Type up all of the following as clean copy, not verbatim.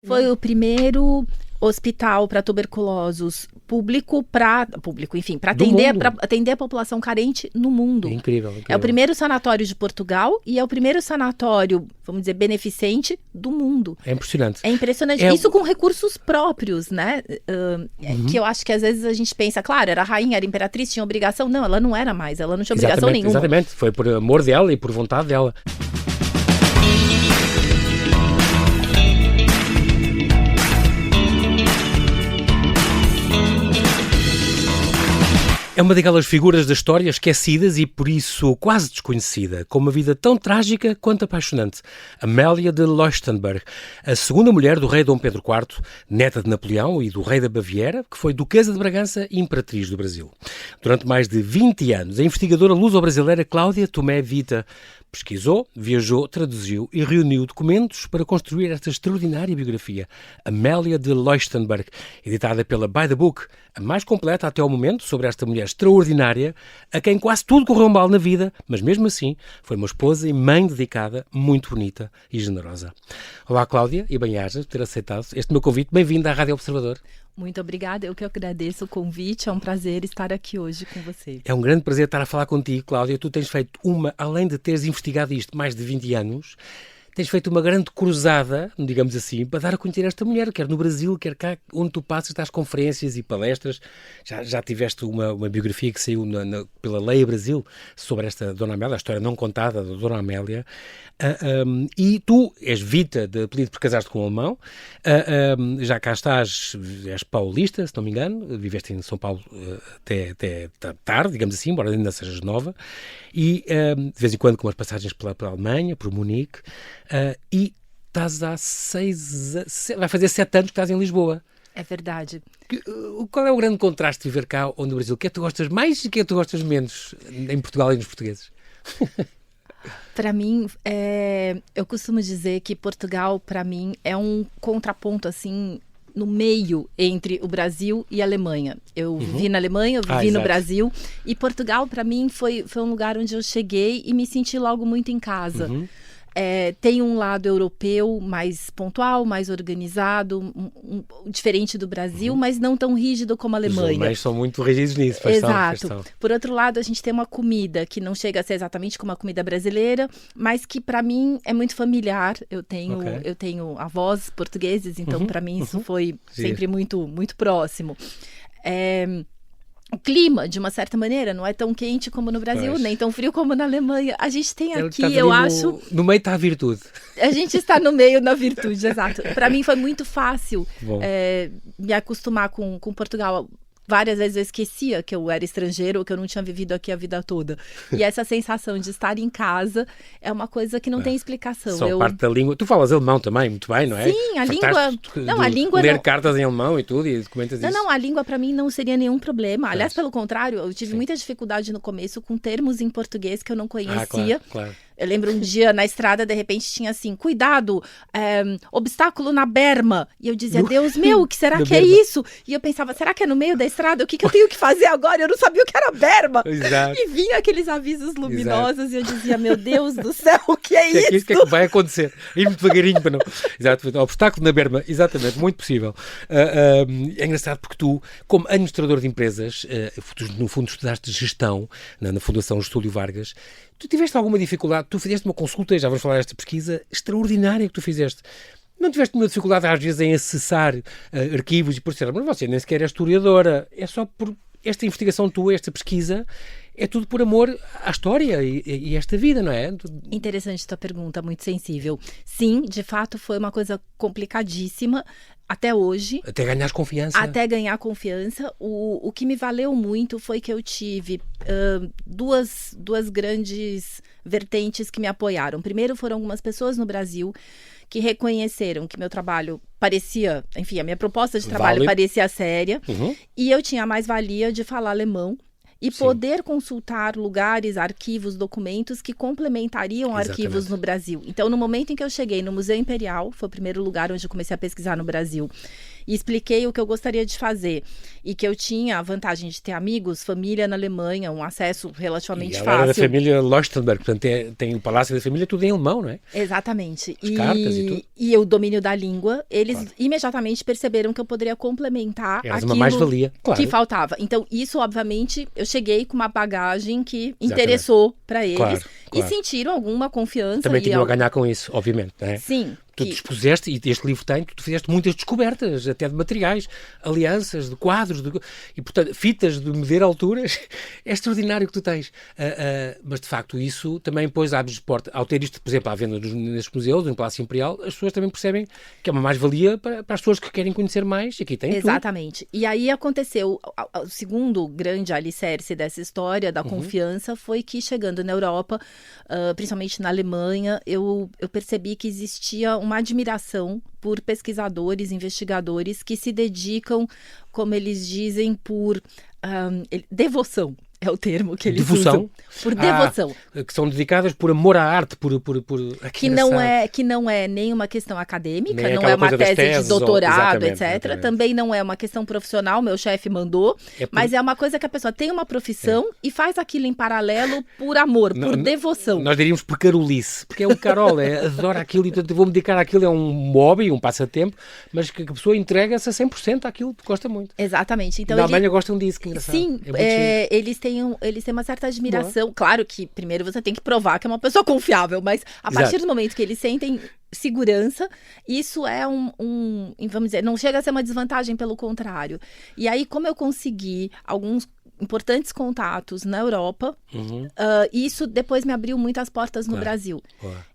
Foi o primeiro hospital para tuberculosos público, enfim, para atender a população carente no mundo. Incrível, incrível. É o primeiro sanatório de Portugal e é o primeiro sanatório, vamos dizer, beneficente do mundo. É impressionante. É impressionante. Isso com recursos próprios, né? Que eu acho que às vezes a gente pensa, claro, era rainha, era imperatriz, tinha obrigação. Não, ela não era mais, ela não tinha obrigação nenhuma. Exatamente, foi por amor dela e por vontade dela. É uma daquelas figuras da história esquecidas e, por isso, quase desconhecida, com uma vida tão trágica quanto apaixonante. Amélia de Leuchtenberg, a segunda mulher do rei Dom Pedro IV, neta de Napoleão e do rei da Baviera, que foi duquesa de Bragança e imperatriz do Brasil. Durante mais de 20 anos, a investigadora luso-brasileira Cláudia Tomé Vita pesquisou, viajou, traduziu e reuniu documentos para construir esta extraordinária biografia, Amélia de Leuchtenberg, editada pela By the Book, a mais completa até ao momento sobre esta mulher extraordinária, a quem quase tudo correu mal na vida, mas mesmo assim foi uma esposa e mãe dedicada, muito bonita e generosa. Olá Cláudia, e bem-ajas por ter aceitado este meu convite. Bem-vinda à Rádio Observador. Muito obrigada, eu que agradeço o convite, é um prazer estar aqui hoje com você. É um grande prazer estar a falar contigo, Cláudia. Tu tens feito além de teres investigado isto mais de 20 anos, tens feito uma grande cruzada, digamos assim, para dar a conhecer esta mulher, quer no Brasil, quer cá, onde tu passas, estás conferências e palestras. Já tiveste uma biografia que saiu pela Leia Brasil sobre esta Dona Amélia, a história não contada da Dona Amélia. E tu és Vita, de apelido por casaste com um alemão, já cá estás, és paulista, se não me engano, viveste em São Paulo até tarde, digamos assim, embora ainda sejas nova, e de vez em quando com umas passagens pela Alemanha, por Munique, e estás vai fazer 7 anos que estás em Lisboa. É verdade. Qual é o grande contraste de viver cá ou no Brasil? O que é que tu gostas mais e o que é que tu gostas menos em Portugal e nos portugueses? Para mim, eu costumo dizer que Portugal, para mim, é um contraponto, assim, no meio entre o Brasil e a Alemanha. Eu vivi na Alemanha, eu vivi no Brasil, e Portugal, para mim, foi um lugar onde eu cheguei e me senti logo muito em casa. Tem um lado europeu mais pontual, mais organizado, diferente do Brasil, mas não tão rígido como a Alemanha. Os alemães são muito rígidos nisso. Exato. Por outro lado, a gente tem uma comida que não chega a ser exatamente como a comida brasileira, mas que para mim é muito familiar. Eu tenho avós portugueses, então para mim isso foi sempre muito, muito próximo. O clima, de uma certa maneira, não é tão quente como no Brasil, nem tão frio como na Alemanha. A gente tem aqui, eu acho... No meio está a virtude. A gente está no meio da virtude, exato. Para mim foi muito fácil me acostumar com Portugal. Várias vezes eu esquecia que eu era estrangeiro ou que eu não tinha vivido aqui a vida toda. E essa sensação de estar em casa é uma coisa que não tem explicação. Só parte da língua. Tu falas alemão também, muito bem, não é? Sim, a língua... a língua ler cartas em alemão e tudo, e documentas isso. Não, a língua para mim não seria nenhum problema. Aliás, pelo contrário, eu tive muita dificuldade no começo com termos em português que eu não conhecia. Claro. Eu lembro um dia na estrada, de repente tinha assim, cuidado, obstáculo na berma. E eu dizia, Deus meu, o que será que é isso? E eu pensava, será que é no meio da estrada? O que eu tenho que fazer agora? Eu não sabia o que era berma. Exato. E vinha aqueles avisos luminosos e eu dizia, meu Deus do céu, o que é isso? O que é que vai acontecer? Ir muito devagarinho para não... Exato, obstáculo na berma, exatamente, muito possível. É engraçado porque tu, como administrador de empresas, no fundo estudaste gestão na Fundação Getúlio Vargas. Tu tiveste alguma dificuldade? Tu fizeste uma consulta, já vamos falar desta pesquisa extraordinária que tu fizeste. Não tiveste nenhuma dificuldade, às vezes, em acessar arquivos e por ser, mas você nem sequer é historiadora. É só por esta investigação tua, esta pesquisa, é tudo por amor à história e esta vida, não é? Interessante tua pergunta, muito sensível. Sim, de fato, foi uma coisa complicadíssima. Até hoje. Até ganhar confiança. Até ganhar confiança. O que me valeu muito foi que eu tive duas grandes vertentes que me apoiaram. Primeiro foram algumas pessoas no Brasil que reconheceram que meu trabalho parecia, enfim, a minha proposta de trabalho parecia séria. E eu tinha a mais-valia de falar alemão. E poder consultar lugares, arquivos, documentos que complementariam arquivos no Brasil. Então, no momento em que eu cheguei no Museu Imperial, foi o primeiro lugar onde eu comecei a pesquisar no Brasil, e expliquei o que eu gostaria de fazer. E que eu tinha a vantagem de ter amigos, família na Alemanha, um acesso relativamente ela fácil. Era da família Leuchtenberg, portanto tem o palácio da família tudo em alemão, não é? Exatamente. As cartas e tudo. E o domínio da língua, eles imediatamente perceberam que eu poderia complementar aquilo uma mais-valia, claro. que faltava. Então, isso, obviamente, eu cheguei com uma bagagem que interessou para eles. Claro. E sentiram alguma confiança. Também tinham a ganhar com isso, obviamente, não é? Sim. Tu dispuseste, e este livro tem, tu fizeste muitas descobertas, até de materiais, alianças, de quadros, e portanto, fitas de medir alturas. É extraordinário que tu tens. Mas, de facto, isso também depois abre porta. Ao ter isto, por exemplo, à venda nestes museus, no Palácio Imperial, as pessoas também percebem que é uma mais-valia para as pessoas que querem conhecer mais. Aqui tem Exatamente. E aí aconteceu, o segundo grande alicerce dessa história, da confiança, foi que chegando na Europa, principalmente na Alemanha, eu percebi que existia uma admiração por pesquisadores, investigadores que se dedicam, como eles dizem, por devoção. É o termo que eles usam. Por devoção. Que são dedicadas por amor à arte, que não é nem uma questão acadêmica, nem não é uma tese de doutorado, etc. Exatamente. Também não é uma questão profissional, meu chefe mandou, mas é uma coisa que a pessoa tem uma profissão e faz aquilo em paralelo por amor, por devoção. Nós diríamos por carolice, porque é um Carol, adora aquilo e portanto vou-me dedicar àquilo, é um hobby, um passatempo, mas que a pessoa entrega-se a 100% àquilo que gosta muito. Exatamente. Então, na Alemanha gostam disso, que engraçado. Sim, eles têm uma certa admiração. Boa. Claro que primeiro você tem que provar que é uma pessoa confiável, mas a partir do momento que eles sentem segurança, isso é vamos dizer, não chega a ser uma desvantagem, pelo contrário. E aí, como eu consegui alguns importantes contatos na Europa, isso depois me abriu muitas portas no Brasil.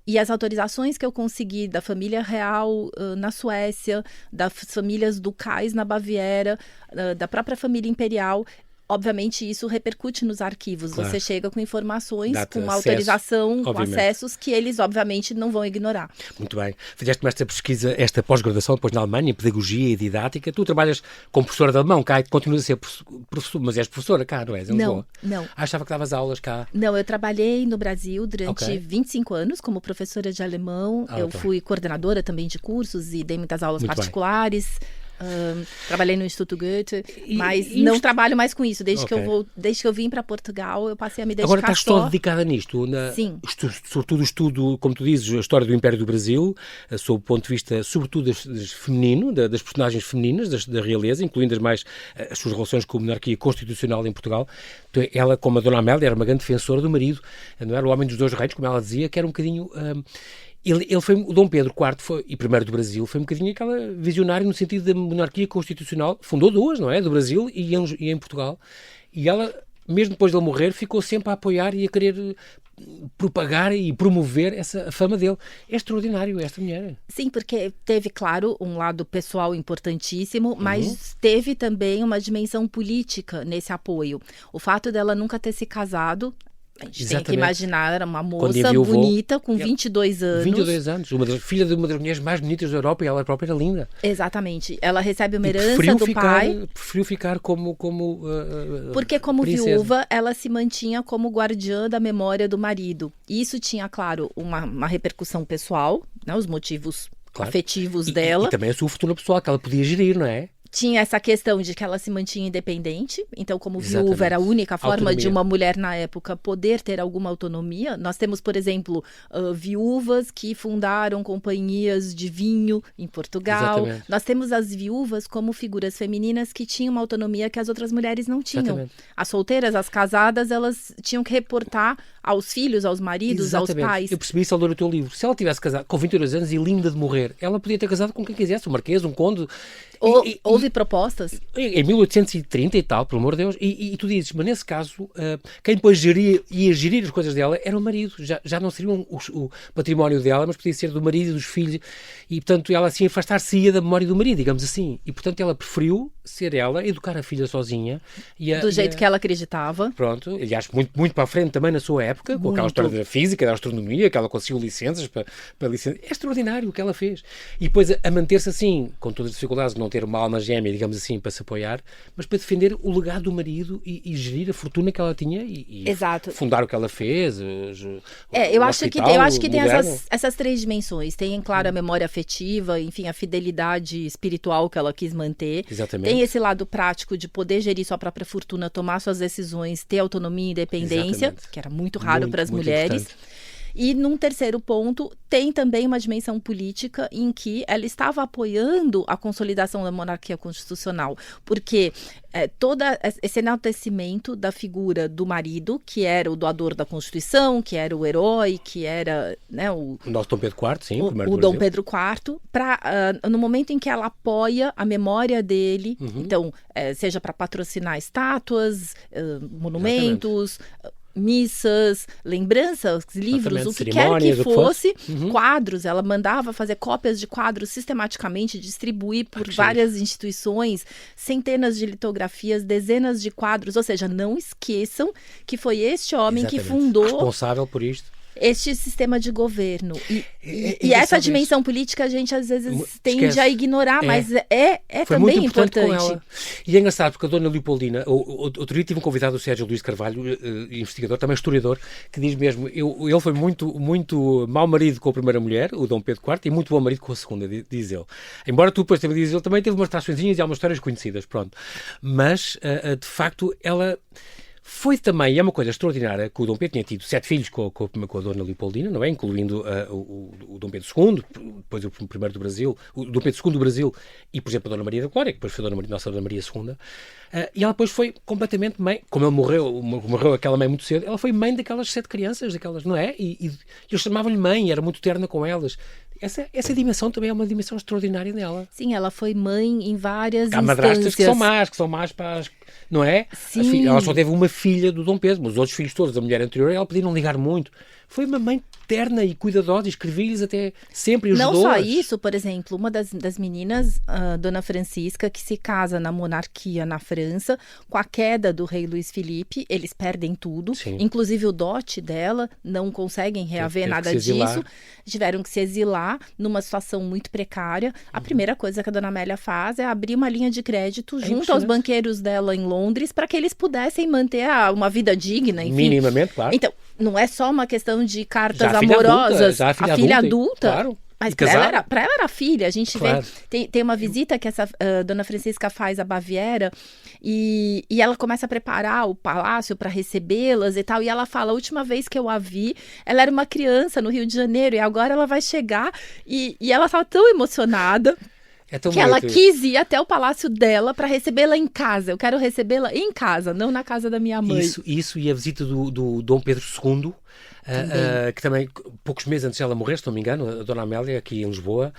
E as autorizações que eu consegui da família real na Suécia, das famílias ducais na Baviera, da própria família imperial, obviamente isso repercute nos arquivos. Claro. Você chega com informações, com uma autorização, com acessos que eles obviamente não vão ignorar. Muito bem. Fizeste-me esta pesquisa, esta pós-graduação depois na Alemanha, em Pedagogia e Didática. Tu trabalhas como professora de alemão cá e continuas a ser professor, mas és professora cá, não és? Não. Achava que davas aulas cá. Não, eu trabalhei no Brasil durante 25 anos como professora de alemão. Eu fui coordenadora também de cursos e dei muitas aulas particulares. Trabalhei no Instituto Goethe, mas não trabalho mais com isso. Desde que eu vim para Portugal, eu passei a me dedicar. Agora estás só dedicada nisto? Sim. Sobretudo estudo, como tu dizes, a história do Império do Brasil, sob o ponto de vista, sobretudo, feminino, das personagens femininas, da realeza, incluindo as suas relações com a monarquia constitucional em Portugal. Ela, como a Dona Amélia, era uma grande defensora do marido, não era o homem dos dois reinos, como ela dizia, que era um bocadinho... Ele foi, o Dom Pedro IV, e primeiro do Brasil, foi um bocadinho aquela visionária no sentido da monarquia constitucional. Fundou duas, não é? Do Brasil e em Portugal. E ela, mesmo depois de ele morrer, ficou sempre a apoiar e a querer propagar e promover a fama dele. É extraordinário esta mulher. Sim, porque teve, claro, um lado pessoal importantíssimo, mas teve também uma dimensão política nesse apoio. O fato dela nunca ter se casado... A gente tem que imaginar, era uma moça bonita, com 22 anos. 22 anos, filha de uma das mulheres mais bonitas da Europa, e ela própria era linda. Exatamente. Ela recebe uma herança do pai. Preferiu ficar como porque como princesa. Viúva, ela se mantinha como guardiã da memória do marido. E isso tinha, claro, uma repercussão pessoal, né, os motivos afetivos dela. E também a sua fortuna pessoal, que ela podia gerir, não é? Tinha essa questão de que ela se mantinha independente, então como viúva era a única forma de uma mulher na época poder ter alguma autonomia. Nós temos, por exemplo, viúvas que fundaram companhias de vinho em Portugal. Exatamente. Nós temos as viúvas como figuras femininas que tinham uma autonomia que as outras mulheres não tinham. Exatamente. As solteiras, as casadas, elas tinham que reportar aos filhos, aos maridos, aos pais. Eu percebi isso ao ler o teu livro. Se ela tivesse casado com 22 anos e linda de morrer, ela podia ter casado com quem quisesse, um marquês, um conde. Houve propostas? Em 1830 e tal, pelo amor de Deus, e tu dizes, mas nesse caso, quem depois ia gerir as coisas dela era o marido, já não seria o património dela, mas podia ser do marido e dos filhos, e portanto ela assim afastar-se-ia da memória do marido, digamos assim, e portanto ela preferiu ser ela, educar a filha sozinha. Do jeito que ela acreditava. Pronto, aliás, muito para a frente também na sua época, com aquela história da física, da astronomia, que ela conseguiu licenças para licença. É extraordinário o que ela fez. E depois a manter-se assim, com todas as dificuldades de não ter uma alma gêmea, digamos assim, para se apoiar, mas para defender o legado do marido e gerir a fortuna que ela tinha e fundar o que ela fez. Eu acho que tem essas três dimensões. Tem, claro, a memória afetiva, enfim, a fidelidade espiritual que ela quis manter. Exatamente. Tem esse lado prático de poder gerir sua própria fortuna, tomar suas decisões, ter autonomia e independência, que era muito raro para as mulheres. Importante. E num terceiro ponto, tem também uma dimensão política em que ela estava apoiando a consolidação da monarquia constitucional, porque todo esse enaltecimento da figura do marido, que era o doador da Constituição, que era o herói, que era, né, o nosso Dom Pedro IV, sim, o Dom Pedro IV, no momento em que ela apoia a memória dele, então, seja para patrocinar estátuas, monumentos, missas, lembranças, livros, o que quer que fosse, quadros, ela mandava fazer cópias de quadros sistematicamente, distribuir por várias instituições, centenas de litografias, dezenas de quadros, ou seja, não esqueçam que foi este homem que fundou... responsável por isto. Este sistema de governo. E essa dimensão política a gente às vezes tende a ignorar, mas é também importante. Com ela. E é engraçado porque a Dona Leopoldina, outro dia tive um convidado, o Sérgio Luís Carvalho, investigador, também historiador, que diz mesmo, ele foi muito mau marido com a primeira mulher, o Dom Pedro IV, e muito bom marido com a segunda, diz ele. Embora tu depois também diz, ele também teve umas traçõezinhas e algumas histórias conhecidas, pronto. Mas, de facto, ela... Foi também, é uma coisa extraordinária, que o Dom Pedro tinha tido 7 filhos com a Dona Leopoldina, não é? Incluindo o Dom Pedro II, depois o primeiro do Brasil, o Dom Pedro II do Brasil e, por exemplo, a Dona Maria da Glória, que depois foi a Nossa Dona Maria II. E ela depois foi completamente mãe, como ele morreu aquela mãe muito cedo, ela foi mãe daquelas 7 crianças, não é? E eles chamavam-lhe mãe, era muito terna com elas. Essa dimensão também é uma dimensão extraordinária dela. Sim, ela foi mãe em várias instâncias. Há madrastas que são más para as... Não é? Sim. Ela só teve uma filha do Dom Pedro, mas os outros filhos todos da mulher anterior, ela podia não ligar muito. Foi uma mãe terna e cuidadosa, escrevi-lhes até sempre, ajudou-as. Não só isso, por exemplo, uma das meninas, a Dona Francisca, que se casa na monarquia na França, com a queda do rei Luís Filipe, eles perdem tudo, inclusive o dote dela, não conseguem reaver nada disso, tiveram que se exilar numa situação muito precária. A primeira coisa que a Dona Amélia faz é abrir uma linha de crédito junto aos banqueiros dela em Londres para que eles pudessem manter uma vida digna, enfim. Minimamente, claro. Então, não é só uma questão de cartas amorosas, a filha adulta, claro. Mas para ela era filha. A gente vê, tem uma visita que essa Dona Francisca faz à Baviera e ela começa a preparar o palácio para recebê-las e tal, e ela fala, a última vez que eu a vi, ela era uma criança no Rio de Janeiro e agora ela vai chegar, e ela estava tão emocionada que ela quis ir até o palácio dela para recebê-la em casa. Eu quero recebê-la em casa, não na casa da minha mãe. Isso e a visita do Dom Pedro II, que também, poucos meses antes dela morrer, se não me engano, a Dona Amélia, aqui em Lisboa,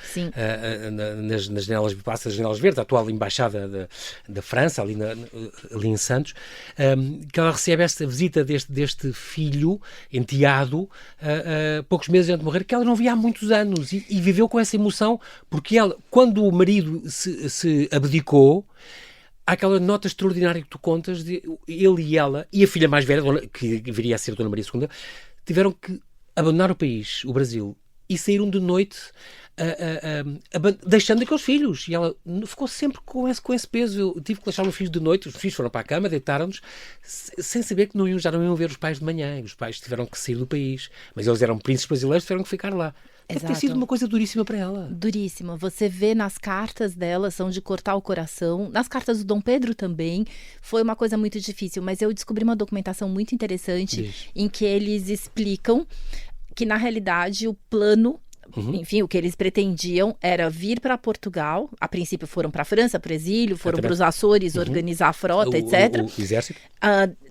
nas janelas Praça das Janelas Verdes, a atual embaixada da França, ali em Santos, que ela recebe esta visita deste filho, enteado, poucos meses antes de morrer, que ela não via há muitos anos, e viveu com essa emoção, porque ela, quando o marido se abdicou, há aquela nota extraordinária que tu contas de ele e ela, e a filha mais velha, que viria a ser a Dona Maria II, tiveram que abandonar o país, o Brasil, e saíram de noite deixando aqueles filhos. E ela ficou sempre com esse peso. Eu tive que deixar os meus filhos de noite, os filhos foram para a cama, deitaram-nos, sem saber que já não iam ver os pais de manhã. Os pais tiveram que sair do país. Mas eles eram príncipes brasileiros, tiveram que ficar lá. Deve ter sido uma coisa duríssima para ela. Duríssima. Você vê nas cartas dela, são de cortar o coração. Nas cartas do Dom Pedro também. Foi uma coisa muito difícil. Mas eu descobri uma documentação muito interessante em que eles explicam que, na realidade, o plano... Enfim, o que eles pretendiam era vir para Portugal. A princípio foram para a França, para o exílio, foram para os Açores organizar a frota, etc. O exército.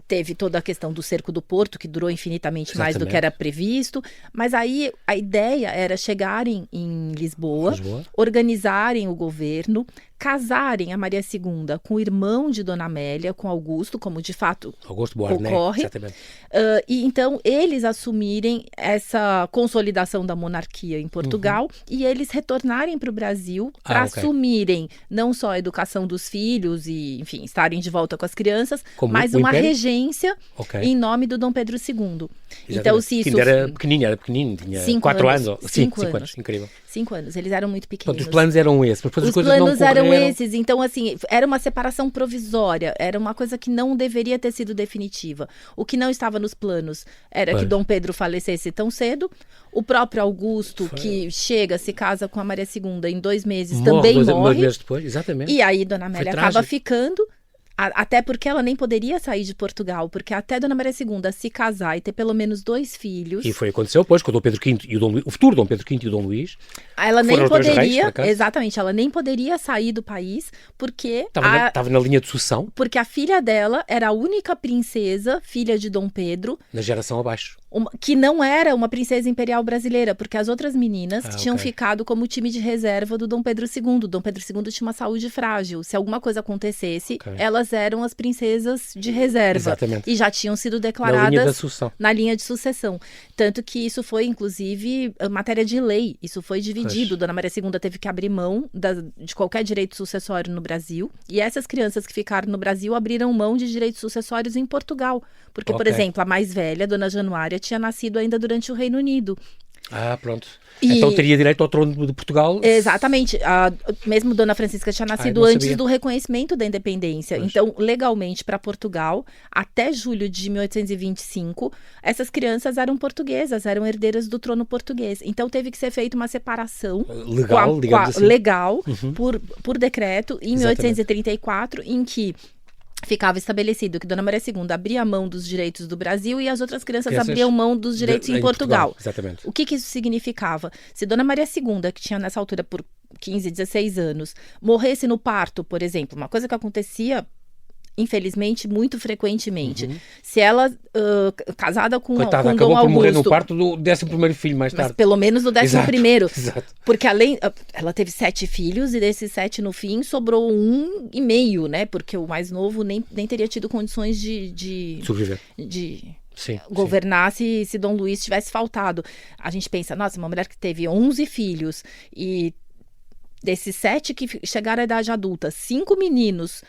Teve toda a questão do cerco do porto, que durou infinitamente mais do que era previsto. Mas aí a ideia era chegarem em Lisboa, organizarem o governo, casarem a Maria II com o irmão de Dona Amélia, com Augusto, como de fato ocorre. E então eles assumirem essa consolidação da monarquia em Portugal e eles retornarem para o Brasil para assumirem não só a educação dos filhos e, enfim, estarem de volta com as crianças, mas uma regência em nome do Dom Pedro II. Exatamente. Então, se isso... Era pequenino, tinha 4 anos. 5 anos, incrível. 5 anos, eles eram muito pequenos. Portanto, os planos eram esses, mas depois as coisas não correram. Eram esses, então assim, era uma separação provisória, era uma coisa que não deveria ter sido definitiva. O que não estava nos planos era que Dom Pedro falecesse tão cedo, o próprio Augusto, que chega, se casa com a Maria II em 2 meses, também morre. 2 meses depois, exatamente. E aí Dona Amélia acaba ficando... Até porque ela nem poderia sair de Portugal, porque até Dona Maria II se casar e ter pelo menos 2 filhos... E foi o que aconteceu depois, com o Dom Pedro V e o futuro Dom Pedro V e o Dom Luís. Ela nem poderia, exatamente, ela nem poderia sair do país, porque... Estava na linha de sucessão. Porque a filha dela era a única princesa, filha de Dom Pedro... Na geração abaixo. Que não era uma princesa imperial brasileira, porque as outras meninas tinham ficado como time de reserva do Dom Pedro II. Dom Pedro II tinha uma saúde frágil. Se alguma coisa acontecesse, elas eram as princesas de reserva. Exatamente. E já tinham sido declaradas na linha de sucessão. Tanto que isso foi, inclusive, matéria de lei. Isso foi dividido. Dona Maria II teve que abrir mão de qualquer direito sucessório no Brasil. E essas crianças que ficaram no Brasil abriram mão de direitos sucessórios em Portugal. Porque, por exemplo, a mais velha, Dona Januária, tinha nascido ainda durante o Reino Unido. Pronto. Então teria direito ao trono de Portugal? Exatamente. Mesmo Dona Francisca tinha nascido antes do reconhecimento da independência. Então, legalmente, para Portugal, até julho de 1825, essas crianças eram portuguesas, eram herdeiras do trono português. Então, teve que ser feita uma separação legal, por decreto, em 1834, em que ficava estabelecido que Dona Maria II abria mão dos direitos do Brasil e as outras crianças abriam mão dos direitos em Portugal. Exatamente. O que isso significava? Se Dona Maria II, que tinha nessa altura por 15, 16 anos, morresse no parto, por exemplo, uma coisa que acontecia, infelizmente, muito frequentemente. Se ela, casada com Dom Augusto... acabou por morrer no parto do 11º filho mais tarde. Mas pelo menos do 11º. Exato. Porque ela teve 7 filhos e desses 7, no fim, sobrou 1,5, né? Porque o mais novo nem teria tido condições de sobreviver. De governar se Dom Luís tivesse faltado. A gente pensa, nossa, uma mulher que teve 11 filhos e desses 7 que chegaram à idade adulta, 5 meninos...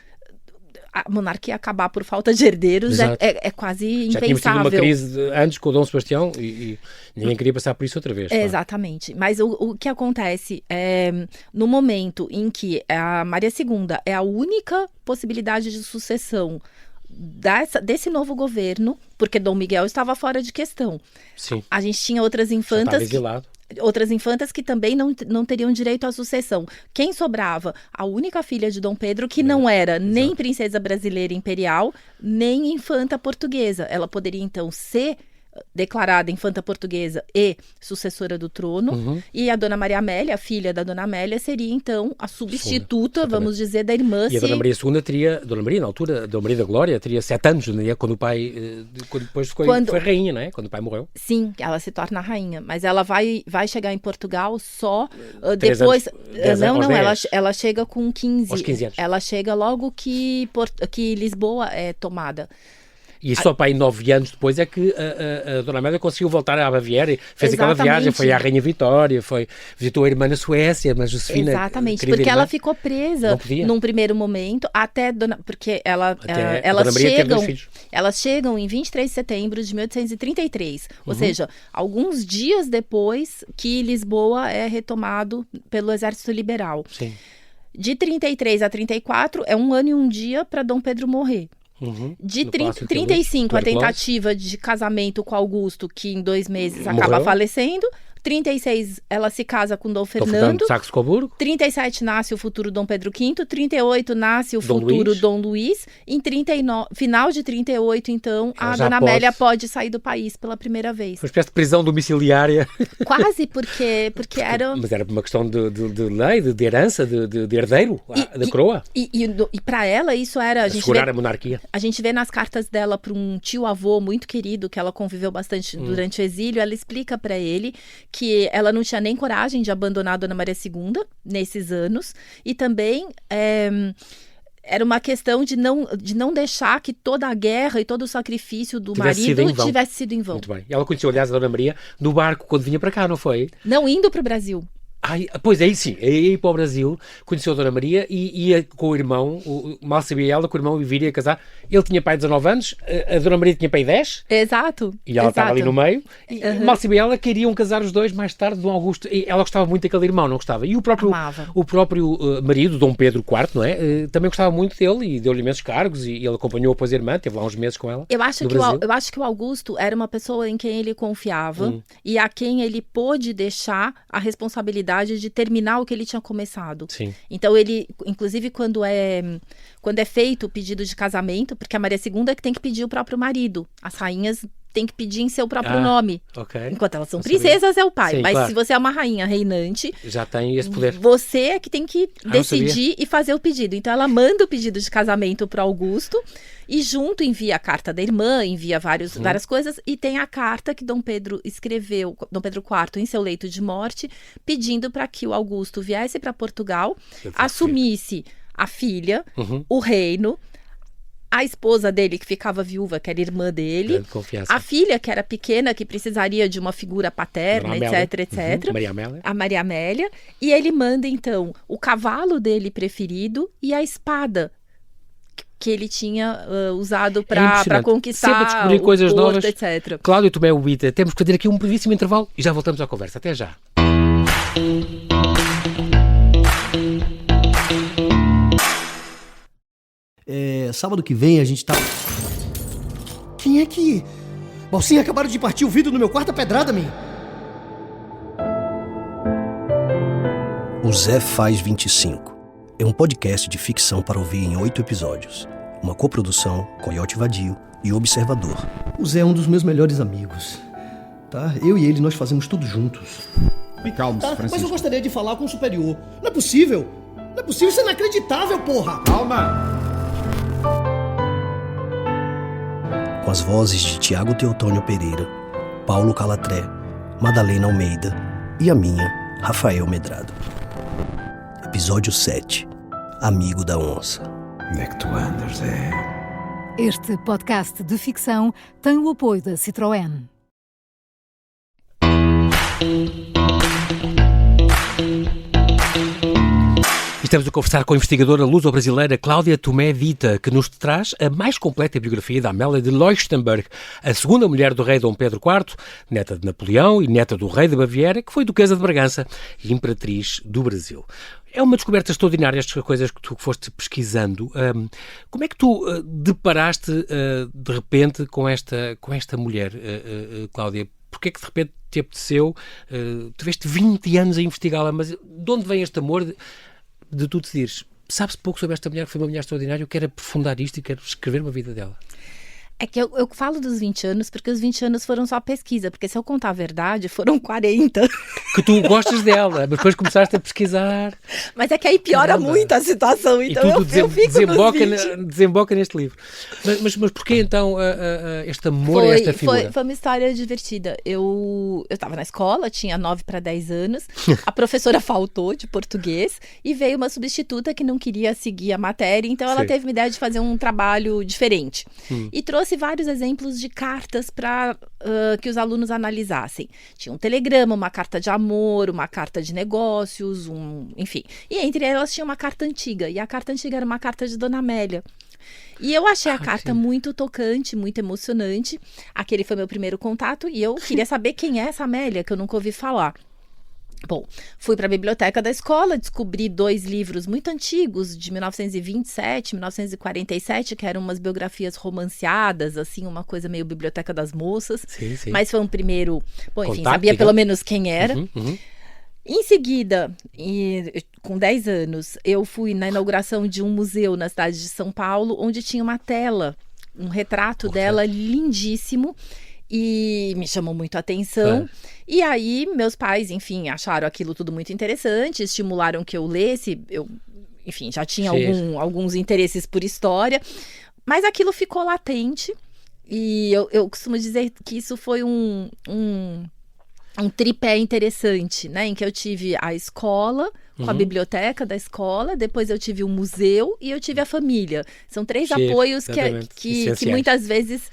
A monarquia acabar por falta de herdeiros é quase impensável. Já tínhamos tido uma crise antes com o Dom Sebastião e ninguém queria passar por isso outra vez. Exatamente. Mas o que acontece no momento em que a Maria II é a única possibilidade de sucessão desse novo governo, porque Dom Miguel estava fora de questão. Sim. A gente tinha outras infantas que também não teriam direito à sucessão. Quem sobrava? A única filha de Dom Pedro, que não era nem princesa brasileira imperial, nem infanta portuguesa. Ela poderia, então, ser declarada infanta portuguesa e sucessora do trono, e a Dona Maria Amélia, a filha da Dona Amélia, seria então a substituta, vamos dizer, da irmã. E a Dona Maria II teria, Dona Maria, na altura, Dona Maria da Glória, teria 7 anos, né? Quando o pai, depois foi rainha, não é? Quando o pai morreu. Sim, ela se torna rainha, mas ela vai chegar em Portugal só depois... Ela chega com 15. Aos 15 anos. Ela chega logo que Lisboa é tomada. E só para aí 9 anos depois é que a Dona Amélia conseguiu voltar à Baviera e fez aquela viagem, foi à Rainha Vitória, visitou a irmã na Suécia, mas Josefina... Exatamente, porque ela ficou presa num primeiro momento, porque elas chegam em 23 de setembro de 1833, ou seja, alguns dias depois que Lisboa é retomado pelo Exército Liberal. Sim. De 33 a 34 é 1 ano e 1 dia para Dom Pedro morrer. De 35, a tentativa de casamento com Augusto, que em 2 meses acaba falecendo. 36, ela se casa com Dom Dom Fernando. de Saxe-Coburgo. 37 nasce o futuro Dom Pedro V. 38 nasce o Dom futuro Luís. Dom Luís. Em 39, final de 38, então, Ela a já Dona pode. Amélia pode sair do país pela primeira vez. Uma espécie de prisão domiciliária. Quase porque era... Mas era uma questão de lei, de herança, de herdeiro da coroa. E para ela isso era... Assegurar a monarquia. A gente vê nas cartas dela para um tio-avô muito querido, que ela conviveu bastante durante o exílio, ela explica para ele que ela não tinha nem coragem de abandonar a Dona Maria II nesses anos, e também era uma questão de não deixar que toda a guerra e todo o sacrifício do marido tivesse sido em vão. Muito bem. Ela conheceu, aliás, a Dona Maria no barco quando vinha para cá, não foi? Não indo para o Brasil. Pois é, sim, ia para o Brasil, conheceu a Dona Maria e ia com o irmão, mal sabia ela que o irmão viria a casar. Ele tinha pai de 19 anos, a Dona Maria tinha pai 10. Exato. E ela estava ali no meio. E mal sabia ela que iriam casar os dois mais tarde, Dom Augusto. E ela gostava muito daquele irmão, não gostava? E o próprio marido, Dom Pedro IV, não é? Também gostava muito dele e deu-lhe imensos cargos e ele acompanhou depois a irmã, teve lá uns meses com ela. Eu acho que o Augusto era uma pessoa em quem ele confiava e a quem ele pôde deixar a responsabilidade de terminar o que ele tinha começado. Sim. Então ele, inclusive quando é feito o pedido de casamento, porque a Maria II é que tem que pedir o próprio marido. As rainhas têm que pedir em seu próprio nome. Okay. Enquanto elas são princesas, é o pai. Sim, mas claro. se você é uma rainha reinante, já tem esse poder. Você é que tem que decidir e fazer o pedido. Então ela manda o pedido de casamento para Augusto e junto envia a carta da irmã, envia várias coisas, e tem a carta que Dom Pedro escreveu, Dom Pedro IV, em seu leito de morte, pedindo para que o Augusto viesse para Portugal, assumisse a filha, o reino, a esposa dele, que ficava viúva, que era irmã dele, a filha, que era pequena, que precisaria de uma figura paterna, etc. Maria Amélia. A Maria Amélia. E ele manda, então, o cavalo dele preferido e a espada que ele tinha usado para conquistar sempre a descobrir coisas Porto, novas, etc. Cláudio Tomé Ubita, temos que fazer aqui um brevíssimo intervalo e já voltamos à conversa. Até já. Sábado que vem a gente tá... Quem é que... Balsinha, acabaram de partir o vidro no meu quarto a pedrada, man. O Zé Faz 25 é um podcast de ficção para ouvir em 8 episódios. Uma coprodução com Coyote Vadio e Observador. O Zé é um dos meus melhores amigos, tá? Eu e ele, nós fazemos tudo juntos. Calma-se, Francisco. Mas eu gostaria de falar com o superior. Não é possível! Não é possível, isso é inacreditável, porra! Calma! Com as vozes de Tiago Teotônio Pereira, Paulo Calatré, Madalena Almeida e a minha, Rafael Medrado. Episódio 7. Amigo da Onça. Onde é que tu andas, Zé? Este podcast de ficção tem o apoio da Citroën. Estamos a conversar com a investigadora luso-brasileira Cláudia Tomé Vita, que nos traz a mais completa biografia da Amélia de Leuchtenberg, a segunda mulher do rei Dom Pedro IV, neta de Napoleão e neta do rei de Baviera, que foi duquesa de Bragança e imperatriz do Brasil. É uma descoberta extraordinária estas coisas que tu foste pesquisando. Como é que tu deparaste de repente com esta mulher, Cláudia? Porquê é que de repente te apeteceu? Tiveste 20 anos a investigá-la, mas de onde vem este amor de tu decidirem? Sabe-se pouco sobre esta mulher, que foi uma mulher extraordinária, eu quero aprofundar isto e quero escrever uma vida dela. É que eu falo dos 20 anos porque os 20 anos foram só pesquisa, porque se eu contar a verdade, foram 40. Que tu gostas dela, mas depois começaste a pesquisar. Mas é que aí piora muito a situação, então eu fico desemboca neste livro. Mas porquê então este amor a esta figura? Foi uma história divertida. Eu estava na escola, tinha 9 para 10 anos, a professora faltou de português e veio uma substituta que não queria seguir a matéria, então ela teve uma ideia de fazer um trabalho diferente. E trouxe vários exemplos de cartas para que os alunos analisassem. Tinha um telegrama, uma carta de amor, uma carta de negócios, enfim. E entre elas tinha uma carta antiga, e a carta antiga era uma carta de Dona Amélia. E eu achei a carta muito tocante, muito emocionante. Aquele foi meu primeiro contato e eu queria saber quem é essa Amélia, que eu nunca ouvi falar. Bom, fui para a biblioteca da escola, descobri 2 livros muito antigos, de 1927, 1947, que eram umas biografias romanceadas, assim, uma coisa meio Biblioteca das Moças. Sim, sim. Mas foi um primeiro... Bom, enfim, Contato, sabia digamos. pelo menos quem era. Uhum. Em seguida, com 10 anos, eu fui na inauguração de um museu na cidade de São Paulo, onde tinha uma tela, um retrato dela lindíssimo, e me chamou muito a atenção. E aí, meus pais, enfim, acharam aquilo tudo muito interessante, estimularam que eu lesse. Eu, enfim, já tinha alguns interesses por história, mas aquilo ficou latente. E eu costumo dizer que isso foi um tripé interessante, né? Em que eu tive a escola, com a biblioteca da escola, depois eu tive o museu e eu tive a família. São 3 apoios que muitas vezes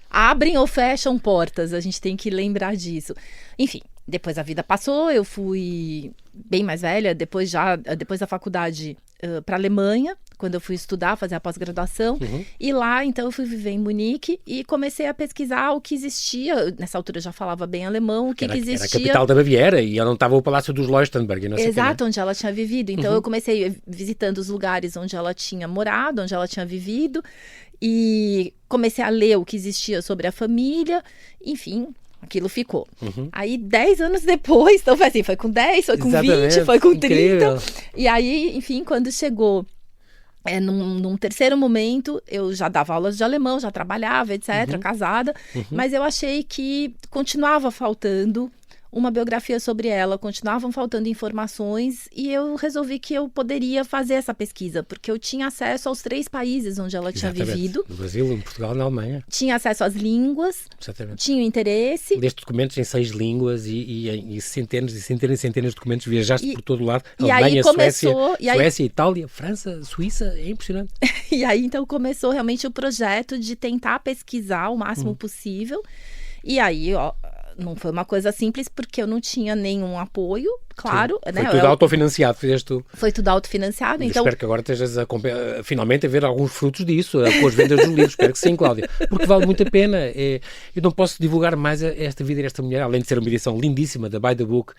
abrem ou fecham portas. A gente tem que lembrar disso. Enfim, depois a vida passou, eu fui bem mais velha, depois da faculdade para a Alemanha, quando eu fui estudar, fazer a pós-graduação. E lá, então, eu fui viver em Munique e comecei a pesquisar o que existia. Nessa altura eu já falava bem alemão, o que existia. Era a capital da Baviera e ela não estava o Palácio dos Leuchtenberg. Não sei. Exato, onde ela tinha vivido. Então eu comecei visitando os lugares onde ela tinha morado, onde ela tinha vivido. E comecei a ler o que existia sobre a família. Enfim, aquilo ficou. Aí 10 anos depois, então foi assim, foi com 10, foi com 20, foi com 30. Incrível. E aí, enfim, quando chegou... num terceiro momento, eu já dava aulas de alemão, já trabalhava, etc., casada, mas eu achei que continuava faltando uma biografia sobre ela, continuavam faltando informações, e eu resolvi que eu poderia fazer essa pesquisa, porque eu tinha acesso aos 3 países onde ela tinha vivido. No Brasil, em Portugal e na Alemanha. Tinha acesso às línguas, tinha interesse. Leste documentos em 6 línguas e centenas e centenas e centenas de documentos, viajaste por todo lado, Alemanha, Suécia, Itália, França, Suíça, é impressionante. E aí, então, começou realmente o projeto de tentar pesquisar o máximo possível, e aí, não foi uma coisa simples, porque eu não tinha nenhum apoio, claro. Né? Foi tudo autofinanciado, fizeste tu. Foi tudo autofinanciado. Então... Espero que agora estejas finalmente a ver alguns frutos disso, com as vendas dos livros. Espero que sim, Cláudia. Porque vale muito a pena. Eu não posso divulgar mais esta vida desta mulher, além de ser uma edição lindíssima da By the Book,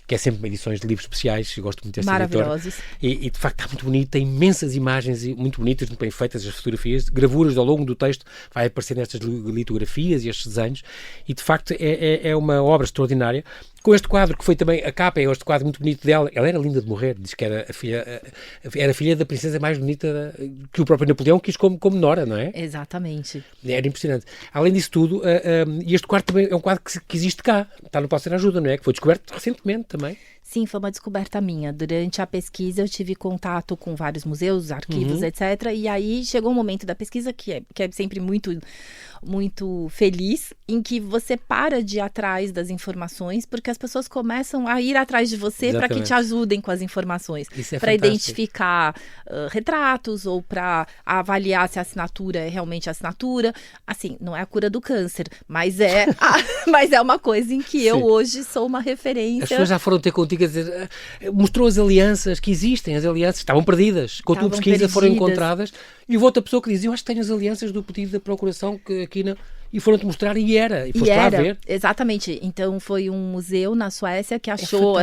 que é sempre uma edições de livros especiais. Eu gosto muito dessa editora. Maravilhosos. E de facto está muito bonita, tem imensas imagens muito bonitas, muito bem feitas as fotografias, gravuras ao longo do texto, vai aparecer nestas litografias e estes desenhos, e de facto é uma obra extraordinária. Com este quadro, que foi também, a capa é este quadro muito bonito dela, ela era linda de morrer, diz que era a filha da princesa mais bonita que o próprio Napoleão quis como nora, não é? Exatamente. Era impressionante. Além disso tudo, este quadro também é um quadro que existe cá, está no Palácio da Ajuda, não é? Que foi descoberto recentemente também. Sim, foi uma descoberta minha. Durante a pesquisa eu tive contato com vários museus, arquivos, etc. E aí chegou um momento da pesquisa que é sempre muito, muito feliz, em que você para de ir atrás das informações, porque as pessoas começam a ir atrás de você para que te ajudem com as informações. Para identificar retratos ou para avaliar se a assinatura é realmente a assinatura. Assim, não é a cura do câncer, mas mas é uma coisa em que eu hoje sou uma referência. As pessoas já foram ter contigo a dizer, mostrou as alianças que existem, as alianças estavam perdidas, com a tua pesquisa foram encontradas, e houve outra pessoa que diz, eu acho que tenho as alianças do pedido da procuração que aqui e foram-te mostrar e foste lá ver. Exatamente. Então foi um museu na Suécia que achou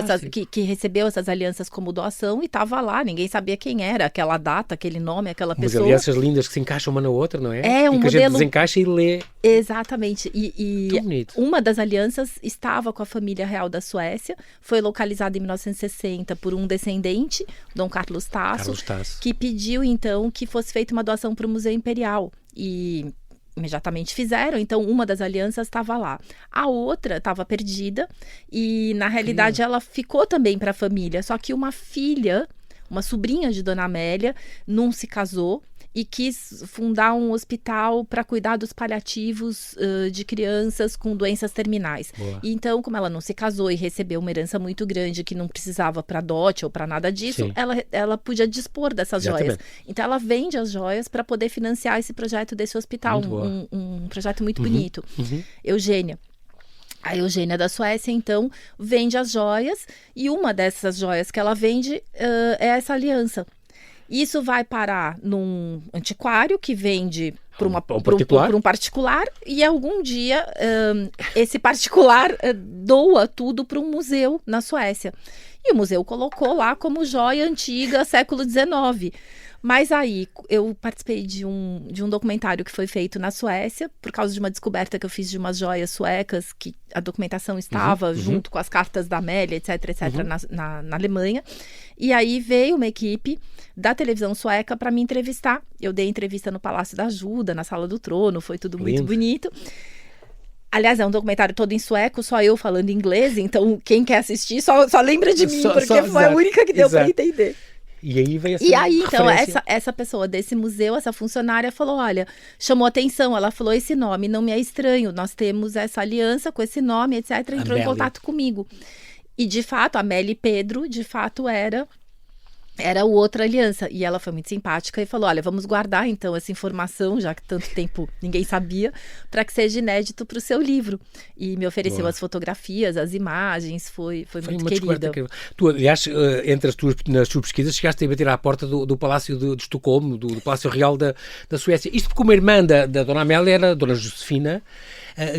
que recebeu essas alianças como doação e estava lá, ninguém sabia quem era, aquela data, aquele nome, aquela pessoa. Mas alianças lindas que se encaixam uma na outra, não é? É um e que modelo... a gente desencaixa e lê. Exatamente. E uma das alianças estava com a família real da Suécia, foi localizada em 1960 por um descendente, Dom Carlos Tasso, que pediu então que fosse feita uma doação para o Museu Imperial. E imediatamente fizeram, então uma das alianças estava lá. A outra estava perdida e, na realidade, ela ficou também para a família, só que uma filha, uma sobrinha de Dona Amélia, não se casou e quis fundar um hospital para cuidar dos paliativos de crianças com doenças terminais. Boa. E então, como ela não se casou e recebeu uma herança muito grande que não precisava para dote ou para nada disso, ela podia dispor dessas joias. Então, ela vende as joias para poder financiar esse projeto desse hospital, um projeto muito bonito. Eugênia. A Eugênia da Suécia, então, vende as joias e uma dessas joias que ela vende é essa aliança. Isso vai parar num antiquário que vende para um particular, e algum dia esse particular doa tudo para um museu na Suécia. E o museu colocou lá como joia antiga, século XIX. Mas aí eu participei de um documentário que foi feito na Suécia, por causa de uma descoberta que eu fiz de umas joias suecas, que a documentação estava junto com as cartas da Amélia, etc, na Alemanha. E aí veio uma equipe da televisão sueca para me entrevistar. Eu dei entrevista no Palácio da Ajuda, na Sala do Trono, foi tudo muito bonito. Aliás, é um documentário todo em sueco, só eu falando inglês, então quem quer assistir só lembra de mim, porque foi a única que deu para entender. E aí veio essa então, essa pessoa desse museu, essa funcionária, falou, olha, chamou atenção, ela falou, esse nome não me é estranho, nós temos essa aliança com esse nome, etc, entrou em contato comigo. E, de fato, a Amélia e Pedro, de fato, era o outra aliança. E ela foi muito simpática e falou, olha, vamos guardar, então, essa informação, já que tanto tempo ninguém sabia, para que seja inédito para o seu livro. E me ofereceu as fotografias, as imagens, foi muito querida. Tu, aliás, nas tuas pesquisas, chegaste a bater à porta do Palácio de Estocolmo, do Palácio Real da Suécia. Isto porque uma irmã da Dona Amélia era a Dona Josefina,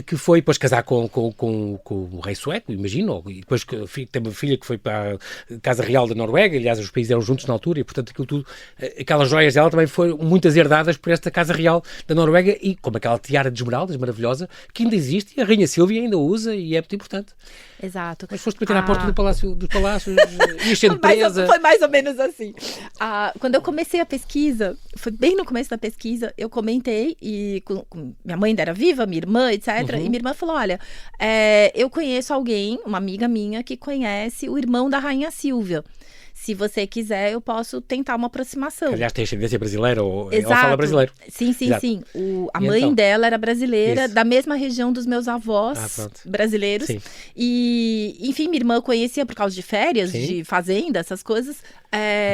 que foi depois casar com o rei sueco, imagino, e depois tem uma filha que foi para a Casa Real da Noruega, aliás, os países eram juntos na altura, e portanto aquilo tudo, aquelas joias dela também foram muitas herdadas por esta Casa Real da Noruega, e como aquela tiara de esmeraldas maravilhosa, que ainda existe, e a Rainha Silvia ainda usa, e é muito importante. Exato. Mas foste bater à porta dos palácios, ias sendo presa. Foi mais ou menos assim. Quando eu comecei a pesquisa, foi bem no começo da pesquisa, eu comentei, e minha mãe ainda era viva, minha irmã, etc. E minha irmã falou, olha, eu conheço alguém, uma amiga minha, que conhece o irmão da Rainha Silvia. Se você quiser, eu posso tentar uma aproximação. Aliás, tem ascendência brasileira, ou ela fala brasileiro. Sim. A mãe dela era brasileira, da mesma região dos meus avós brasileiros. Sim. E, enfim, minha irmã conhecia por causa de férias, de fazenda, essas coisas.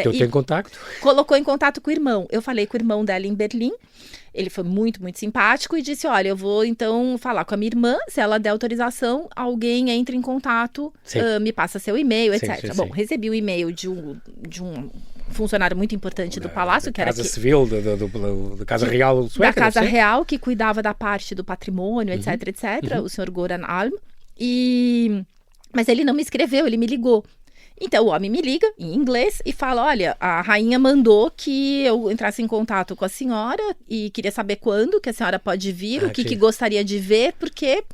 Então tem contato? Colocou em contato com o irmão. Eu falei com o irmão dela em Berlim. Ele foi muito, muito simpático e disse, olha, eu vou então falar com a minha irmã, se ela der autorização, alguém entra em contato, me passa seu e-mail, etc. Bom, recebi o e-mail de um funcionário muito importante do palácio, que era Casa Civil, da Casa Real sueca. Da Casa Real, que cuidava da parte do patrimônio, etc, o senhor Goran Alm. Mas ele não me escreveu, ele me ligou. Então o homem me liga em inglês e fala, olha, a rainha mandou que eu entrasse em contato com a senhora e queria saber quando que a senhora pode vir, o que gostaria de ver, porque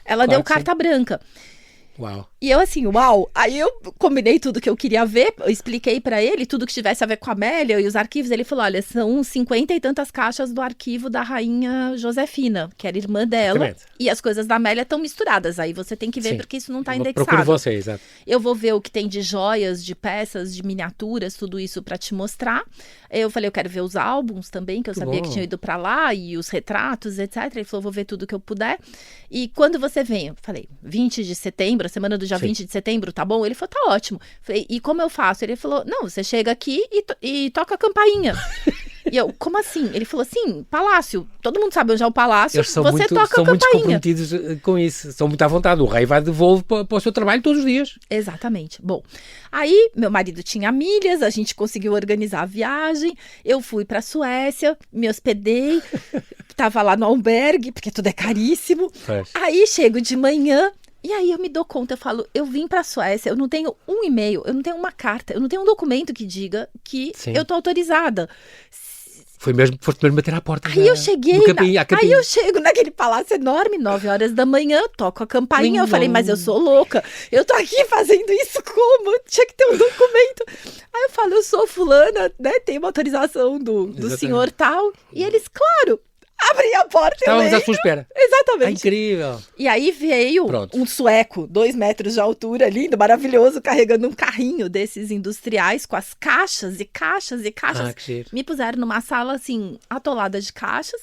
ela deu carta branca. Uau. E eu assim, uau! Aí eu combinei tudo que eu queria ver, eu expliquei pra ele tudo que tivesse a ver com a Amélia e os arquivos. Ele falou, olha, são 50 e tantas caixas do arquivo da Rainha Josefina, que era irmã dela. Exatamente. E as coisas da Amélia estão misturadas. Aí você tem que ver, porque isso não está indexado. Procure você, exato. Eu vou ver o que tem de joias, de peças, de miniaturas, tudo isso pra te mostrar. Eu falei, eu quero ver os álbuns também, que eu sabia que tinham ido pra lá, e os retratos, etc. Ele falou, vou ver tudo que eu puder. E quando você vem? Eu falei, 20 de setembro, a semana do dia 20 de setembro, tá bom? Ele falou, tá ótimo. Falei, e como eu faço? Ele falou, não, você chega aqui e toca a campainha. E eu, como assim? Ele falou assim, palácio, todo mundo sabe onde é o palácio, você toca a campainha. São muito comprometidos com isso, são muito à vontade. O rei vai de voo para o seu trabalho todos os dias. Exatamente. Bom, aí meu marido tinha milhas, a gente conseguiu organizar a viagem, eu fui para a Suécia, me hospedei, tava lá no albergue, porque tudo é caríssimo. Aí chego de manhã, e aí eu me dou conta, eu falo, eu vim pra Suécia, eu não tenho um e-mail, eu não tenho uma carta, eu não tenho um documento que diga que eu tô autorizada. Foste mesmo bater à porta. Aí eu cheguei, aí eu chego naquele palácio enorme, 9 horas da manhã, toco a campainha, eu falei, mas eu sou louca, eu tô aqui fazendo isso como? Tinha que ter um documento. Aí eu falo, eu sou fulana, né, tem uma autorização do senhor tal, e eles, claro, abri a porta. Estávamos à sua espera. Exatamente. Incrível. E aí veio um sueco, 2 metros de altura, lindo, maravilhoso, carregando um carrinho desses industriais com as caixas e caixas e caixas. Que cheiro. Me puseram numa sala assim, atolada de caixas.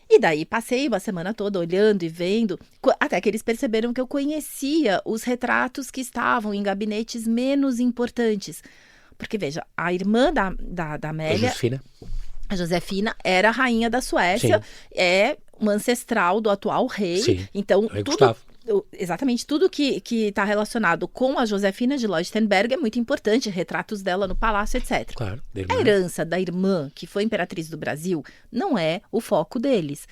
E daí passei uma semana toda olhando e vendo, até que eles perceberam que eu conhecia os retratos que estavam em gabinetes menos importantes. Porque, veja, a irmã da Amélia... A Josefina era a rainha da Suécia, é uma ancestral do atual rei. Sim. Então, rei tudo... Gustavo. exatamente tudo que está relacionado com a Josefina de Leuchtenberg é muito importante, retratos dela no palácio, etc. Claro, A herança da irmã, que foi imperatriz do Brasil, não é o foco deles.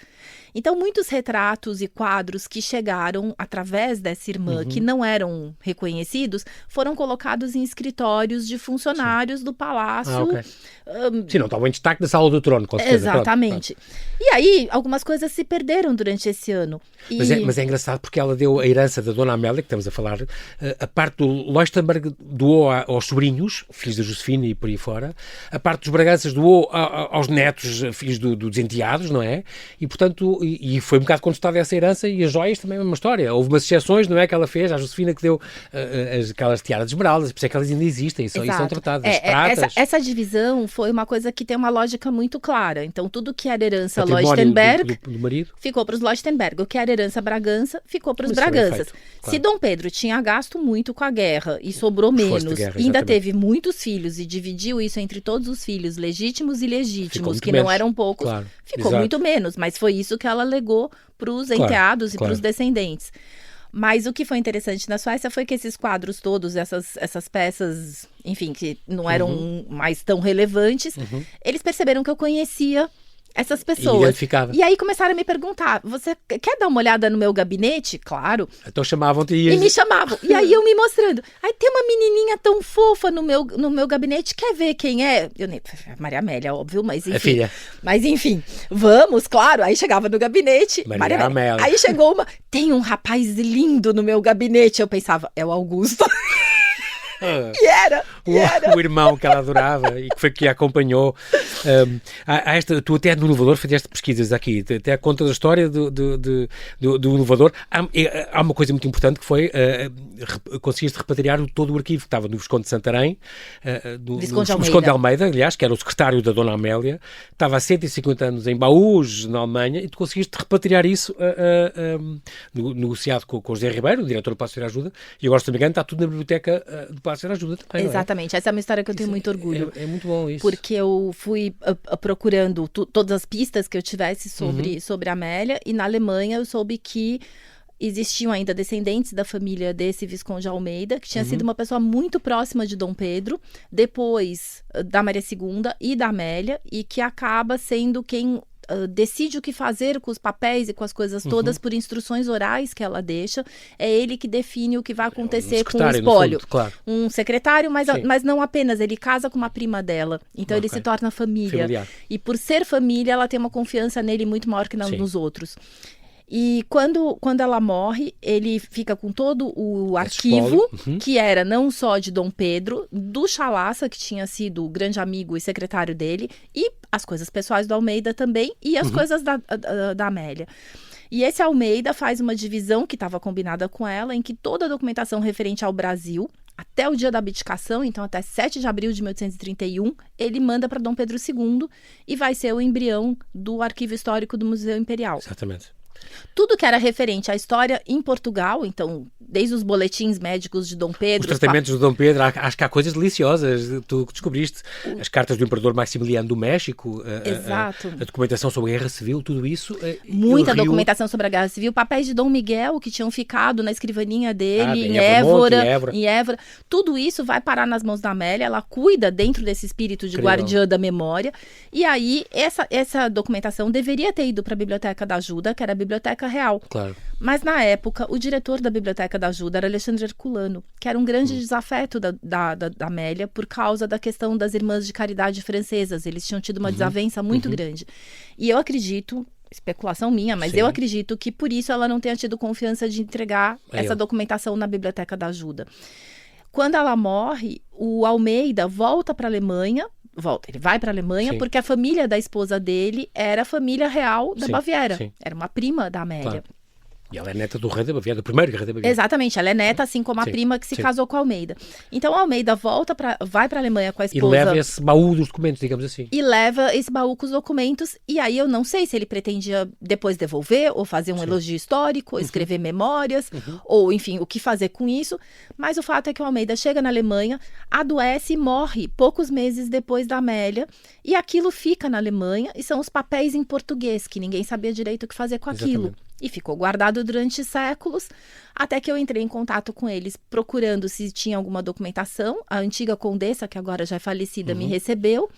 Então, muitos retratos e quadros que chegaram através dessa irmã, que não eram reconhecidos, foram colocados em escritórios de funcionários do palácio. Ok. Sim, não estavam em destaque da Sala do Trono, com certeza. Exatamente. E aí, algumas coisas se perderam durante esse ano. Mas é engraçado porque ela deu a herança da Dona Amélia, que estamos a falar, a parte do Leuchtenberg doou aos sobrinhos, filhos da Josefina e por aí fora, a parte dos Braganças doou aos netos, filhos dos enteados, não é? E, portanto, e foi um bocado contestada essa herança, e as joias também é uma história. Houve umas exceções, não é, que ela fez, à Josefina, que deu aquelas tiaras de esmeraldas, por isso é que elas ainda existem, e são tratadas. As pratas. Essa divisão foi uma coisa que tem uma lógica muito clara. Então, tudo que era herança Leuchtenberg do marido ficou para os Leuchtenberg. O que era herança Bragança ficou para os Braganças. Claro. Se Dom Pedro tinha gasto muito com a guerra e sobrou menos, ainda teve muitos filhos e dividiu isso entre todos os filhos, legítimos e legítimos, que não eram poucos, ficou muito menos. Mas foi isso que ela legou para os enteados e para os descendentes. Mas o que foi interessante na Suécia foi que esses quadros todos, essas peças, enfim, que não eram mais tão relevantes, eles perceberam que eu conhecia essas pessoas. E aí começaram a me perguntar, você quer dar uma olhada no meu gabinete? Claro. Então chamavam-te e me chamavam. E aí eu me mostrando. Aí tem uma menininha tão fofa no meu gabinete, quer ver quem é? Eu nem... Maria Amélia, óbvio, mas enfim. É filha. Mas enfim, vamos, claro. Aí chegava no gabinete. Maria Amélia. Aí chegou uma, tem um rapaz lindo no meu gabinete. Eu pensava, é o Augusto. E era. O irmão que ela adorava e que foi que a acompanhou. Tu até no elevador fizeste pesquisas aqui, até a conta da história do elevador. Há uma coisa muito importante que foi conseguiste repatriar todo o arquivo que estava no Visconde de Santarém, no Visconde de Almeida, aliás, que era o secretário da Dona Amélia, estava há 150 anos em Baús, na Alemanha, e tu conseguiste repatriar isso negociado com o José Ribeiro, o diretor do Palácio da Ajuda, e agora, se não me engano, está tudo na biblioteca do Palácio da Ajuda também. Exatamente, essa é uma história que eu tenho muito orgulho. É muito bom isso. Porque eu fui procurando todas as pistas que eu tivesse sobre a Amélia, e na Alemanha eu soube que existiam ainda descendentes da família desse Visconde Almeida, que tinha sido uma pessoa muito próxima de Dom Pedro, depois da Maria II e da Amélia, e que acaba sendo quem decide o que fazer com os papéis e com as coisas todas por instruções orais que ela deixa. É ele que define o que vai acontecer com o espólio. Fundo, claro. Um secretário, mas não apenas. Ele casa com uma prima dela. Então ele se torna família. Familiar. E por ser família, ela tem uma confiança nele muito maior que nos outros. E quando ela morre, ele fica com todo o arquivo, que era não só de Dom Pedro, do Chalaça, que tinha sido o grande amigo e secretário dele, e as coisas pessoais do Almeida também, e as coisas da Amélia. E esse Almeida faz uma divisão que estava combinada com ela, em que toda a documentação referente ao Brasil, até o dia da abdicação, então até 7 de abril de 1831, ele manda para Dom Pedro II e vai ser o embrião do arquivo histórico do Museu Imperial. Exatamente. Tudo que era referente à história em Portugal, então, desde os boletins médicos de Dom Pedro... Os tratamentos de Dom Pedro, acho que há coisas deliciosas, tu descobriste. As cartas do Imperador Maximiliano do México, a documentação sobre a Guerra Civil, tudo isso... Muita documentação sobre a Guerra Civil, papéis de Dom Miguel que tinham ficado na escrivaninha dele, em Évora. Tudo isso vai parar nas mãos da Amélia, ela cuida dentro desse espírito de guardiã da memória, e aí essa documentação deveria ter ido para a Biblioteca da Ajuda, que era a Biblioteca Real. Claro. Mas, na época, o diretor da Biblioteca da Ajuda era Alexandre Herculano, que era um grande desafeto da Amélia por causa da questão das irmãs de caridade francesas. Eles tinham tido uma desavença muito grande. E eu acredito, especulação minha, mas eu acredito que por isso ela não tenha tido confiança de entregar essa documentação na Biblioteca da Ajuda. Quando ela morre, o Almeida volta para a Alemanha, ele vai para a Alemanha porque a família da esposa dele era a família real da Baviera. Era uma prima da Amélia. Claro. E ela é neta do rei da Baviera, do primeiro rei da Baviera. Exatamente, ela é neta, assim como a prima que se casou com Almeida. Então, Almeida vai para a Alemanha com a esposa. E leva esse baú dos documentos, digamos assim. E leva esse baú com os documentos. E aí eu não sei se ele pretendia depois devolver, ou fazer um elogio histórico, ou escrever memórias, ou enfim, o que fazer com isso. Mas o fato é que o Almeida chega na Alemanha, adoece e morre poucos meses depois da Amélia. E aquilo fica na Alemanha, e são os papéis em português, que ninguém sabia direito o que fazer com aquilo. e ficou guardado durante séculos, até que eu entrei em contato com eles, procurando se tinha alguma documentação. A antiga condessa, que agora já é falecida, me recebeu.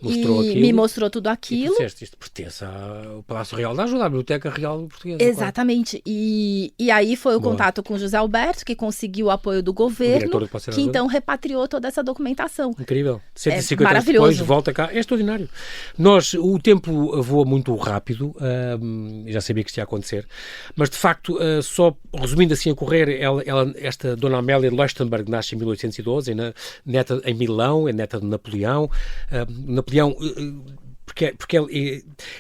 Me mostrou tudo aquilo. E tu disseste, isto pertence ao Palácio Real da Ajuda, à Biblioteca Real Portuguesa. Exatamente. E aí foi o contato com o José Alberto, que conseguiu o apoio do governo, que então repatriou toda essa documentação. Incrível. 150 anos depois, volta cá. É extraordinário. O tempo voa muito rápido, já sabia que isto ia acontecer, mas de facto, só resumindo assim a correr, esta Dona Amélia de Leuchtenberg nasce em 1812, neta em Milão, é neta de Napoleão. Porque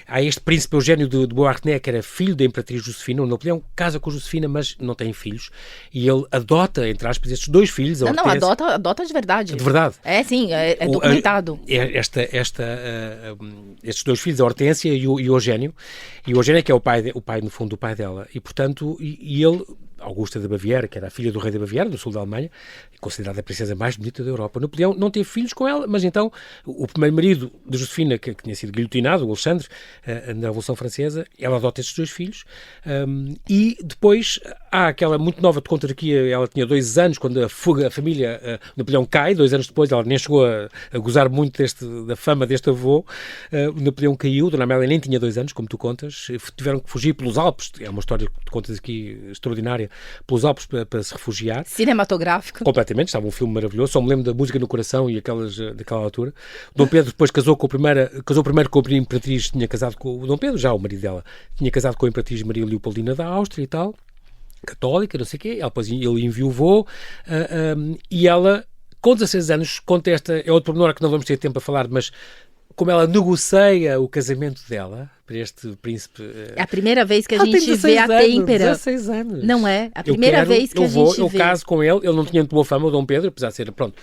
há este príncipe Eugênio de Beauharnais, que era filho da Imperatriz Josefina. O Napoleão casa com Josefina, mas não tem filhos. E ele adota, entre aspas, estes 2 filhos. Não, adota de verdade. De verdade. É, sim, é documentado. Estes 2 filhos, a Hortência e o Eugênio. E o Eugênio é que é o pai, no fundo, o pai dela. E, portanto, ele... Augusta da Baviera, que era a filha do rei da Baviera, do sul da Alemanha, considerada a princesa mais bonita da Europa. Napoleão não teve filhos com ela, mas então o primeiro marido de Josefina, que tinha sido guilhotinado, o Alexandre, na Revolução Francesa, ela adota estes 2 filhos. E depois há aquela muito nova de contarquia, ela tinha 2 anos, quando a família, Napoleão cai, 2 anos depois, ela nem chegou a gozar muito da fama deste avô. Napoleão caiu, Dona Amélia nem tinha 2 anos, como tu contas, tiveram que fugir pelos Alpes, é uma história que tu contas aqui extraordinária, pelos Alpes para se refugiar. Cinematográfico. Completamente, estava um filme maravilhoso, só me lembro da música no coração e daquela altura. Dom Pedro depois casou primeiro com a Imperatriz, tinha casado com o Dom Pedro, já o marido dela, tinha casado com a Imperatriz Maria Leopoldina da Áustria e tal, católica, não sei o quê, ele enviou e ela, com 16 anos, conta esta, é outro pormenor que não vamos ter tempo a falar, mas como ela negocia o casamento dela para este príncipe. É a primeira vez que a gente vê a têmpera. 16 anos. Não é? A primeira vez que a gente vê. Eu caso com ele não tinha muito boa fama, o Dom Pedro, apesar de ser, pronto,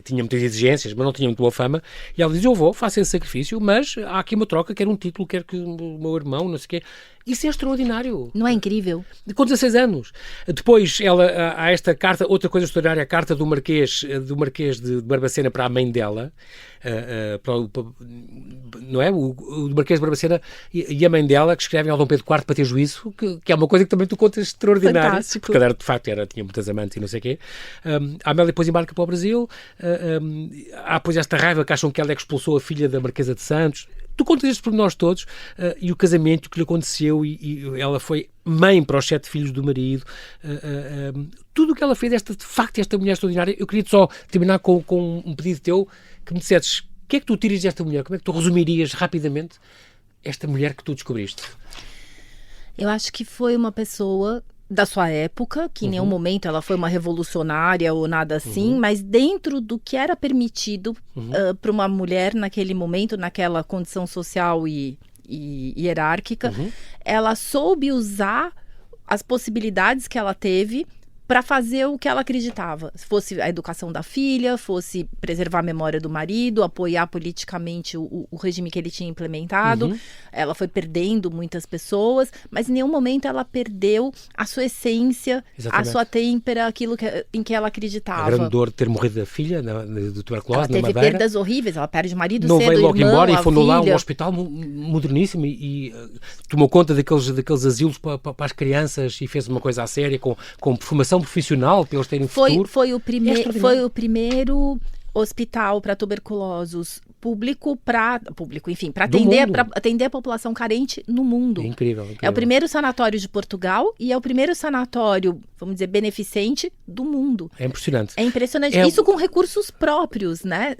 tinha muitas exigências, mas não tinha muito boa fama. E ela diz, eu vou, faço esse sacrifício, mas há aqui uma troca, quero um título, quero que o meu irmão, não sei o quê. Isso é extraordinário. Não é incrível? Com 16 anos. Depois, há esta carta, outra coisa extraordinária, a carta do Marquês de Barbacena para a mãe dela, não é? O Marquês de Barbacena e a mãe dela, que escrevem ao Dom Pedro IV para ter juízo, que é uma coisa que também tu contas extraordinária. Fantástico. Porque ela, de facto, tinha muitas amantes e não sei o quê. A Amélia depois embarca para o Brasil. Há depois esta raiva que acham que ela é que expulsou a filha da Marquesa de Santos. Tu contas estes pormenores todos e o casamento que lhe aconteceu e ela foi mãe para os 7 filhos do marido. Tudo o que ela fez, de facto, esta mulher extraordinária. Eu queria só terminar com um pedido teu, que me dissesses, o que é que tu tiras desta mulher? Como é que tu resumirias rapidamente esta mulher que tu descobriste? Eu acho que foi uma pessoa da sua época, que em nenhum momento ela foi uma revolucionária ou nada assim, mas dentro do que era permitido para uma mulher naquele momento, naquela condição social e hierárquica, ela soube usar as possibilidades que ela teve para fazer o que ela acreditava. Se fosse a educação da filha, fosse preservar a memória do marido, apoiar politicamente o regime que ele tinha implementado. Ela foi perdendo muitas pessoas, mas em nenhum momento ela perdeu a sua essência, a sua têmpera, aquilo em que ela acreditava. A grande dor de ter morrido a filha de tuberculose na Madeira. Ela teve perdas horríveis, ela perde o marido não cedo, veio logo irmão, embora e fundou lá um filha. hospital moderníssimo e tomou conta daqueles asilos para as crianças e fez uma coisa à séria com formação profissional para eles terem futuro. Foi o primeiro hospital para tuberculosos público, enfim, para atender a população carente no mundo. É incrível. É o primeiro sanatório de Portugal e é o primeiro sanatório, vamos dizer, beneficente do mundo. É impressionante. É impressionante. Isso com recursos próprios, né?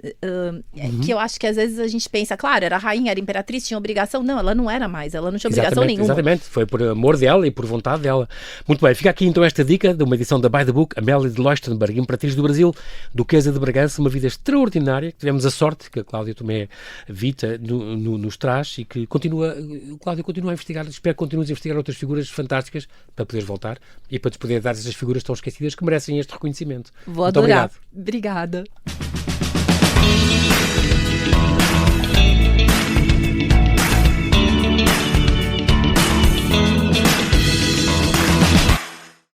Que eu acho que às vezes a gente pensa, claro, era rainha, era imperatriz, tinha obrigação. Não, ela não era mais, ela não tinha obrigação nenhuma. Exatamente, foi por amor dela e por vontade dela. Muito bem, fica aqui então esta dica de uma edição da By the Book, Amélia de Leuchtenberg, Imperatriz do Brasil, Duquesa de Bragança, uma vida extraordinária. Tivemos a sorte que a Cláudia Tomé Vita nos traz e que o Cláudio continua a investigar, espero que continues a investigar outras figuras fantásticas para poderes voltar e para te poder dar essas figuras tão esquecidas que merecem este reconhecimento. Vou adorar. Obrigada.